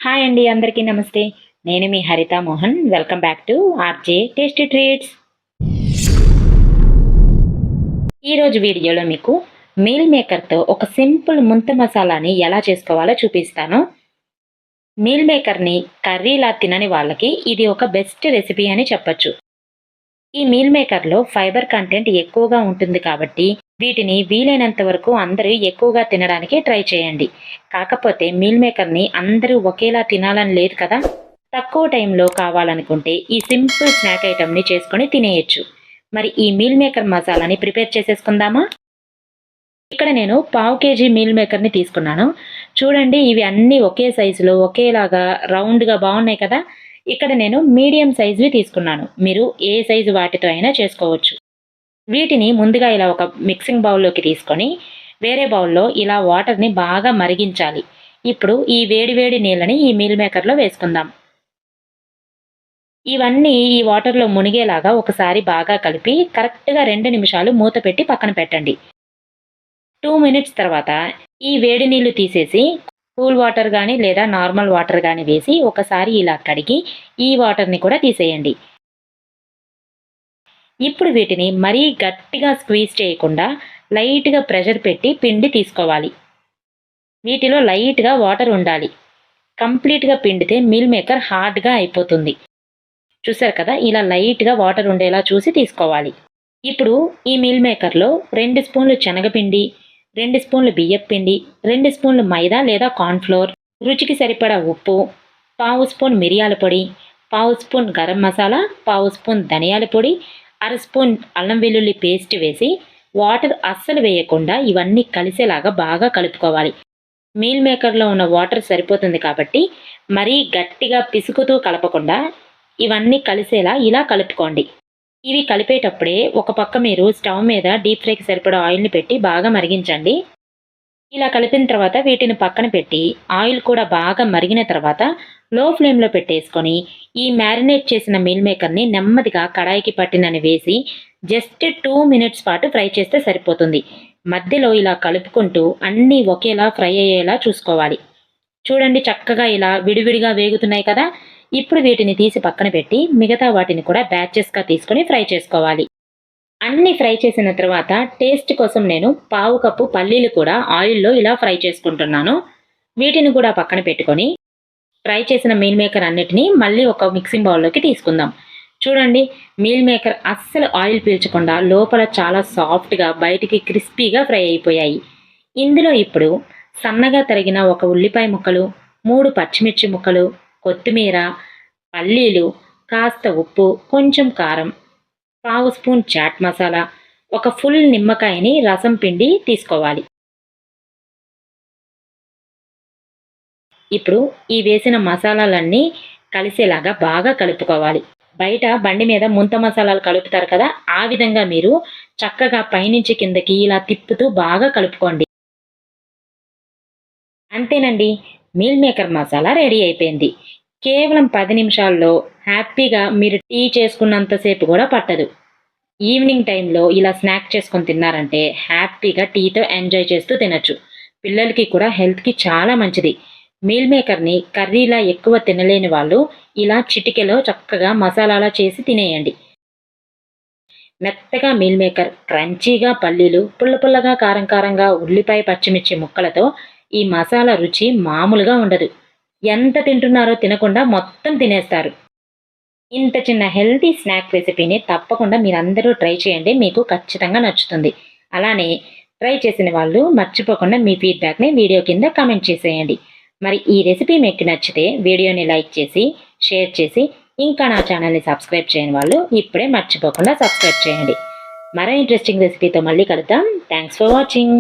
Hi అండి, అందరికీ నమస్తే. నేను మీ హరిత Mohan. Welcome back to RJ tasty treats. ఈరోజు వీడియోలో మీకు మీల్ మేకర్తో ఒక సింపుల్ ముంత మసాలాని ఎలా చేసుకోవాలో చూపిస్తాను. మీల్ మేకర్ని కర్రీలా తినని వాళ్ళకి ఇది ఒక బెస్ట్ రెసిపీ అని చెప్పొచ్చు. ఈ మీల్ మేకర్లో ఫైబర్ కంటెంట్ ఎక్కువగా ఉంటుంది కాబట్టి వీటిని వీలైనంత వరకు అందరూ ఎక్కువగా తినడానికి ట్రై చేయండి. కాకపోతే మీల్ మేకర్ని అందరూ ఒకేలా తినాలని లేదు కదా. తక్కువ టైంలో కావాలనుకుంటే ఈ సింపుల్ స్నాక్ ఐటమ్ని చేసుకొని తినేయచ్చు. మరి ఈ మీల్ మేకర్ మసాలాని ప్రిపేర్ చేసేసుకుందామా? ఇక్కడ నేను పావు కేజీ మీల్ మేకర్ని తీసుకున్నాను. చూడండి, ఇవి అన్నీ ఒకే సైజులో ఒకేలాగా రౌండ్గా బాగున్నాయి కదా. ఇక్కడ నేను మీడియం సైజువి తీసుకున్నాను. మీరు ఏ సైజు వాటితో అయినా చేసుకోవచ్చు. వీటిని ముందుగా ఇలా ఒక మిక్సింగ్ బౌల్లోకి తీసుకొని వేరే బౌల్లో ఇలా వాటర్ని బాగా మరిగించాలి. ఇప్పుడు ఈ వేడి వేడి నీళ్ళని ఈ మీల్ మేకర్లో వేసుకుందాం. ఇవన్నీ ఈ వాటర్లో మునిగేలాగా ఒకసారి బాగా కలిపి కరెక్ట్గా 2 నిమిషాలు మూత పెట్టి పక్కన పెట్టండి. 2 మినిట్స్ తర్వాత ఈ వేడి నీళ్లు తీసేసి కూల్ వాటర్ కానీ లేదా నార్మల్ వాటర్ కానీ వేసి ఒకసారి ఇలా కడిగి ఈ వాటర్ని కూడా తీసేయండి. ఇప్పుడు వీటిని మరీ గట్టిగా స్క్వీజ్ చేయకుండా లైట్గా ప్రెషర్ పెట్టి పిండి తీసుకోవాలి. వీటిలో లైట్గా వాటర్ ఉండాలి. కంప్లీట్గా పిండితే మీల్ మేకర్ హార్డ్గా అయిపోతుంది. చూసారు కదా, ఇలా లైట్గా వాటర్ ఉండేలా చూసి తీసుకోవాలి. ఇప్పుడు ఈ మీల్ మేకర్లో 2 స్పూన్లు శనగపిండి, 2 స్పూన్లు బియ్యపిండి, 2 స్పూన్లు మైదా లేదా కార్న్ఫ్లోర్, రుచికి సరిపడా ఉప్పు, పావు స్పూన్ మిరియాల పొడి, పావు స్పూన్ గరం మసాలా, పావు స్పూన్ ధనియాల పొడి, అర స్పూన్ అల్లం వెల్లుల్లి పేస్ట్ వేసి వాటర్ అస్సలు వేయకుండా ఇవన్నీ కలిసేలాగా బాగా కలుపుకోవాలి. మీల్ మేకర్లో ఉన్న వాటర్ సరిపోతుంది కాబట్టి మరీ గట్టిగా పిసుకుతూ కలపకుండా ఇవన్నీ కలిసేలా ఇలా కలుపుకోండి. ఇవి కలిపేటప్పుడే ఒక పక్క మీరు స్టవ్ మీద డీప్ ఫ్రైకి సరిపడా ఆయిల్ని పెట్టి బాగా మరిగించండి. ఇలా కలిపిన తర్వాత వీటిని పక్కన పెట్టి ఆయిల్ కూడా బాగా మరిగిన తర్వాత లో ఫ్లేమ్లో పెట్టేసుకొని ఈ మ్యారినేట్ చేసిన మీల్ మేకర్ని నెమ్మదిగా కడాయికి పట్టినని వేసి జస్ట్ 2 మినిట్స్ పాటు ఫ్రై చేస్తే సరిపోతుంది. మధ్యలో ఇలా కలుపుకుంటూ అన్నీ ఒకేలా ఫ్రై అయ్యేలా చూసుకోవాలి. చూడండి, చక్కగా ఇలా విడివిడిగా వేగుతున్నాయి కదా. ఇప్పుడు వీటిని తీసి పక్కన పెట్టి మిగతా వాటిని కూడా బ్యాచెస్గా తీసుకొని ఫ్రై చేసుకోవాలి. అన్ని ఫ్రై చేసిన తర్వాత టేస్ట్ కోసం నేను పావు కప్పు పల్లీలు కూడా ఆయిల్లో ఇలా ఫ్రై చేసుకుంటున్నాను. వీటిని కూడా పక్కన పెట్టుకొని ఫ్రై చేసిన మీల్ మేకర్ అన్నిటినీ మళ్ళీ ఒక మిక్సింగ్ బౌల్లోకి తీసుకుందాం. చూడండి, మీల్ మేకర్ అస్సలు ఆయిల్ పీల్చకుండా లోపల చాలా సాఫ్ట్గా బయటికి క్రిస్పీగా ఫ్రై అయిపోయాయి. ఇందులో ఇప్పుడు సన్నగా తరిగిన ఒక ఉల్లిపాయ ముక్కలు, 3 పచ్చిమిర్చి ముక్కలు, కొత్తిమీర, పల్లీలు, కాస్త ఉప్పు, కొంచెం కారం, పావు స్పూన్ చాట్ మసాలా, ఒక ఫుల్ నిమ్మకాయని రసం పిండి తీసుకోవాలి. ఇప్పుడు ఈ వేసిన మసాలాలన్నీ కలిసేలాగా బాగా కలుపుకోవాలి. బయట బండి మీద ముంత మసాలాలు కలుపుతారు కదా, ఆ విధంగా మీరు చక్కగా పైనుంచి కిందకి ఇలా తిప్పుతూ బాగా కలుపుకోండి. అంతేనండి, మీల్ మేకర్ మసాలా రెడీ అయిపోయింది. కేవలం 10 నిమిషాల్లో హ్యాపీగా మీరు టీ చేసుకున్నంతసేపు కూడా పట్టదు. ఈవినింగ్ టైంలో ఇలా స్నాక్ చేసుకొని తిన్నారంటే హ్యాపీగా టీతో ఎంజాయ్ చేస్తూ తినచ్చు. పిల్లలకి కూడా హెల్త్కి చాలా మంచిది. మీల్ మేకర్ని కర్రీలా ఎక్కువ తినలేని వాళ్ళు ఇలా చిటికెలో చక్కగా మసాలాలా చేసి తినేయండి. మెత్తగా మీల్ మేకర్, క్రంచీగా పల్లీలు, పుల్ల పుల్లగా కారం కారంగా ఉల్లిపాయ పచ్చిమిర్చి ముక్కలతో ఈ మసాలా రుచి మామూలుగా ఉండదు. ఎంత తింటున్నారో తినకుండా మొత్తం తినేస్తారు. ఇంత చిన్న హెల్తీ స్నాక్ రెసిపీని తప్పకుండా మీరందరూ ట్రై చేయండి. మీకు ఖచ్చితంగా నచ్చుతుంది. అలానే ట్రై చేసిన వాళ్ళు మర్చిపోకుండా మీ ఫీడ్బ్యాక్ని వీడియో కింద కామెంట్ చేసేయండి. మరి ఈ రెసిపీ మీకు నచ్చితే వీడియోని లైక్ చేసి షేర్ చేసి ఇంకా నా ఛానల్ని సబ్స్క్రైబ్ చేయని వాళ్ళు ఇప్పుడే మర్చిపోకుండా సబ్స్క్రైబ్ చేయండి. మరో ఇంట్రెస్టింగ్ రెసిపీతో మళ్ళీ కలుద్దాం. Thanks for watching.